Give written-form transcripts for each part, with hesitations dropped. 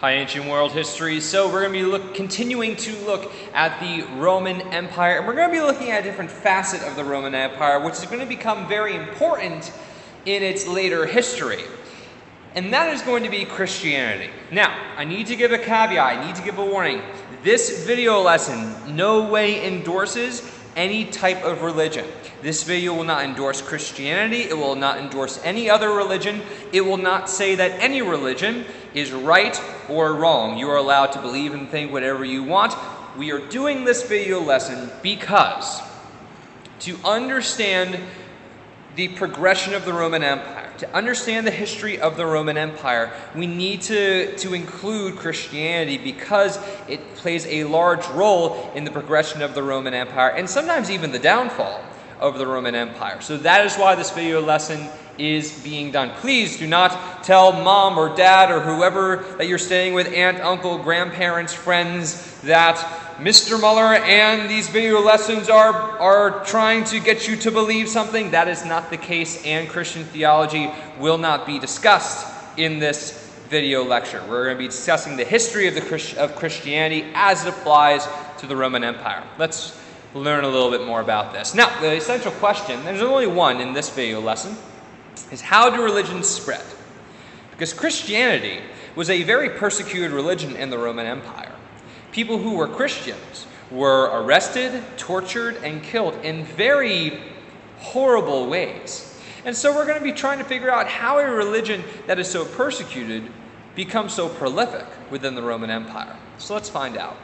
Hi, Ancient World History. So we're going to be continuing to look at the Roman Empire, and we're going to be looking at a different facet of the Roman Empire, which is going to become very important in its later history. And that is going to be Christianity. Now, I need to give a caveat, I need to give a warning. This video lesson no way endorses any type of religion. This video will not endorse Christianity, it will not endorse any other religion, it will not say that any religion is right or wrong. You are allowed to believe and think whatever you want. We are doing this video lesson because to understand the progression of the Roman Empire, to understand the history of the Roman Empire, we need to include Christianity because it plays a large role in the progression of the Roman Empire and sometimes even the downfall of the Roman Empire. So that is why this video lesson is being done. Please do not tell mom or dad or whoever that you're staying with, aunt, uncle, grandparents, friends, that Mr. Muller and these video lessons are trying to get you to believe something. That is not the case, and Christian theology will not be discussed in this video lecture. We're going to be discussing the history of Christianity as it applies to the Roman Empire. Let's learn a little bit more about this. Now, the essential question, there's only one in this video lesson, is how do religions spread? Because Christianity was a very persecuted religion in the Roman Empire. People who were Christians were arrested, tortured, and killed in very horrible ways. And so we're going to be trying to figure out how a religion that is so persecuted becomes so prolific within the Roman Empire. So let's find out.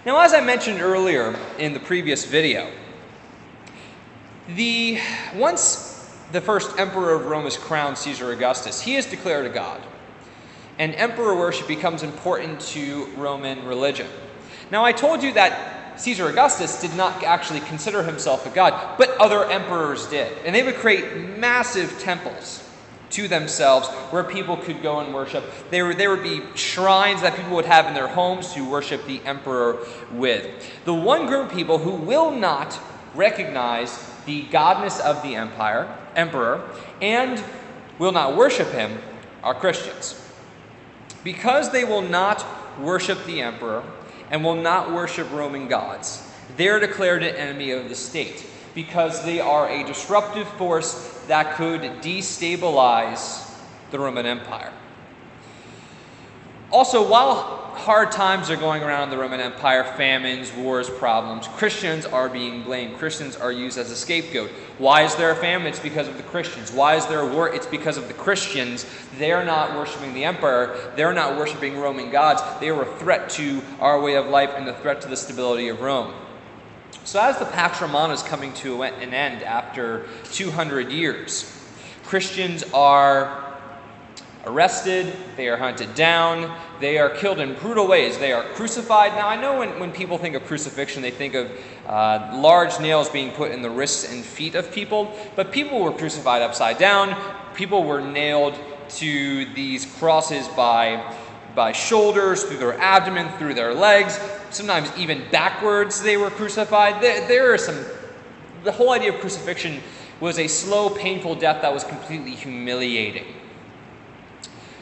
Now, as I mentioned earlier in the previous video, once the first emperor of Rome is crowned, Caesar Augustus, he is declared a god. And emperor worship becomes important to Roman religion. Now, I told you that Caesar Augustus did not actually consider himself a god, but other emperors did. And they would create massive temples to themselves where people could go and worship. There would be shrines that people would have in their homes to worship the emperor with. The one group of people who will not recognize the godness of the emperor, and will not worship him are Christians. Because they will not worship the emperor and will not worship Roman gods, they're declared an enemy of the state because they are a disruptive force that could destabilize the Roman Empire. Also, while hard times are going around in the Roman Empire, famines, wars, problems, Christians are being blamed. Christians are used as a scapegoat. Why is there a famine? It's because of the Christians. Why is there a war? It's because of the Christians. They're not worshiping the emperor. They're not worshiping Roman gods. They are a threat to our way of life and a threat to the stability of Rome. So as the Pax Romana is coming to an end after 200 years, Christians are arrested, they are hunted down, they are killed in brutal ways, they are crucified. Now, I know when people think of crucifixion, they think of large nails being put in the wrists and feet of people, but people were crucified upside down. People were nailed to these crosses by shoulders, through their abdomen, through their legs, sometimes even backwards they were crucified. The whole idea of crucifixion was a slow, painful death that was completely humiliating.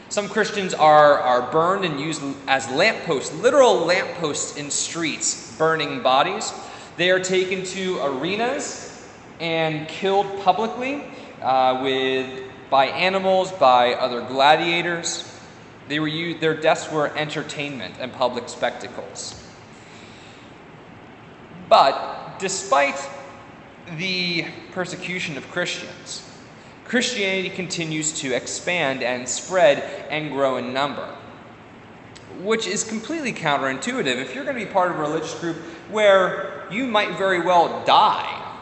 Some Christians are burned and used as lampposts, literal lampposts in streets, burning bodies. They are taken to arenas and killed publicly by animals, by other gladiators. Their deaths were entertainment and public spectacles. But despite the persecution of Christians, Christianity continues to expand and spread and grow in number, which is completely counterintuitive. If you're going to be part of a religious group where you might very well die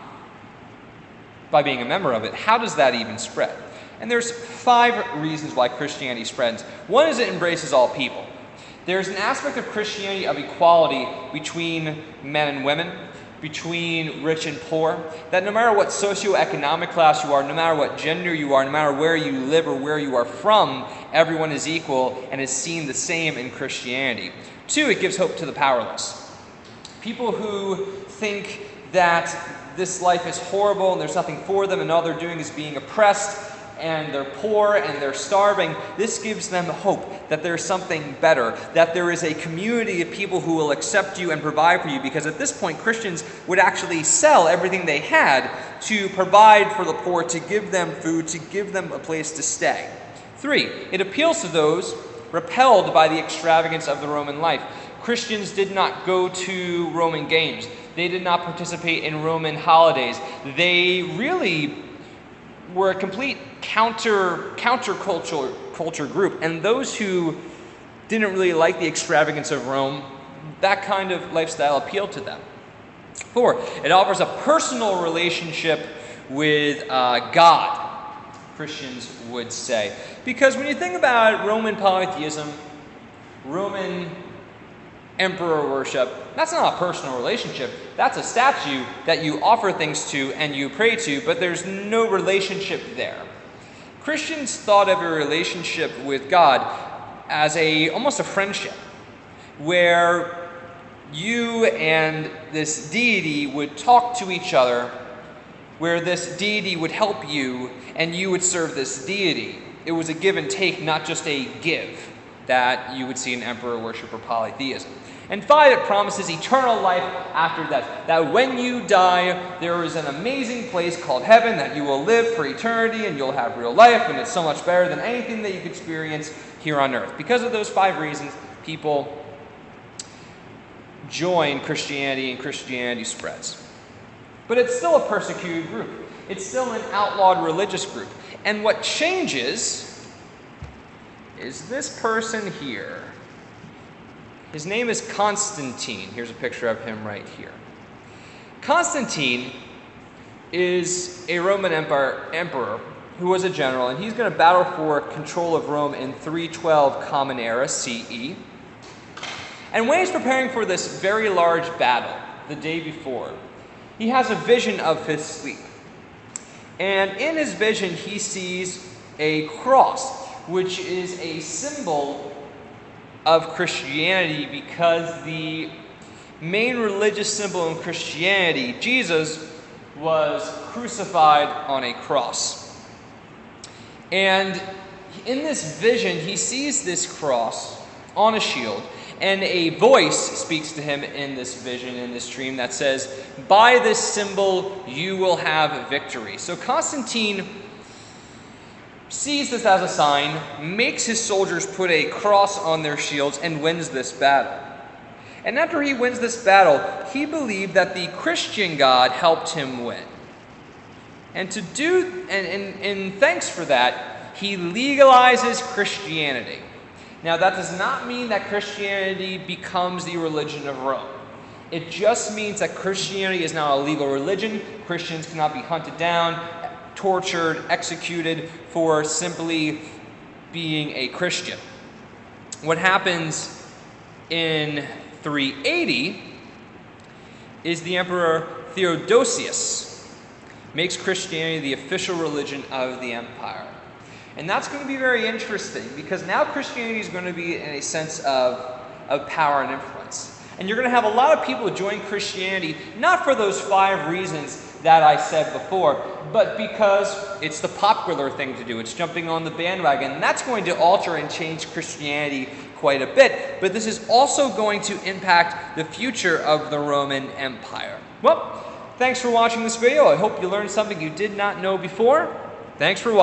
by being a member of it, how does that even spread? And there's 5 reasons why Christianity spreads. One is it embraces all people. There's an aspect of Christianity of equality between men and women, between rich and poor, that no matter what socioeconomic class you are, no matter what gender you are, no matter where you live or where you are from, everyone is equal and is seen the same in Christianity. 2, it gives hope to the powerless. People who think that this life is horrible and there's nothing for them and all they're doing is being oppressed and they're poor and they're starving, this gives them hope that there's something better, that there is a community of people who will accept you and provide for you, because at this point Christians would actually sell everything they had to provide for the poor, to give them food, to give them a place to stay. 3, it appeals to those repelled by the extravagance of the Roman life. Christians did not go to Roman games. They did not participate in Roman holidays. They really were a complete counterculture group. And those who didn't really like the extravagance of Rome, that kind of lifestyle appealed to them. 4, it offers a personal relationship with God, Christians would say. Because when you think about Roman polytheism, Roman emperor worship, that's not a personal relationship. That's a statue that you offer things to and you pray to, but there's no relationship there. Christians thought of a relationship with God as almost a friendship, where you and this deity would talk to each other, where this deity would help you and you would serve this deity. It was a give and take, not just a give, that you would see in emperor worship or polytheism. And 5, it promises eternal life after death. That when you die, there is an amazing place called heaven that you will live for eternity and you'll have real life, and it's so much better than anything that you could experience here on earth. Because of those 5 reasons, people join Christianity and Christianity spreads. But it's still a persecuted group. It's still an outlawed religious group. And what changes is this person here. His name is Constantine. Here's a picture of him right here. Constantine is a Roman emperor who was a general, and he's going to battle for control of Rome in 312 Common Era CE. And when he's preparing for this very large battle the day before, he has a vision of his sleep. And in his vision, he sees a cross, which is a symbol of Christianity, because the main religious symbol in Christianity, Jesus, was crucified on a cross. And in this vision, he sees this cross on a shield, and a voice speaks to him in this vision, in this dream, that says, "By this symbol you will have victory." So Constantine sees this as a sign, makes his soldiers put a cross on their shields, and wins this battle. And after he wins this battle, he believed that the Christian God helped him win. And in thanks for that, he legalizes Christianity. Now, that does not mean that Christianity becomes the religion of Rome. It just means that Christianity is now a legal religion. Christians cannot be hunted down, tortured, executed for simply being a Christian. What happens in 380 is the Emperor Theodosius makes Christianity the official religion of the empire. And that's going to be very interesting, because now Christianity is going to be in a sense of power and influence. And you're going to have a lot of people join Christianity, not for those 5 reasons that I said before, but because it's the popular thing to do. It's jumping on the bandwagon. And that's going to alter and change Christianity quite a bit. But this is also going to impact the future of the Roman Empire. Well, thanks for watching this video. I hope you learned something you did not know before. Thanks for watching.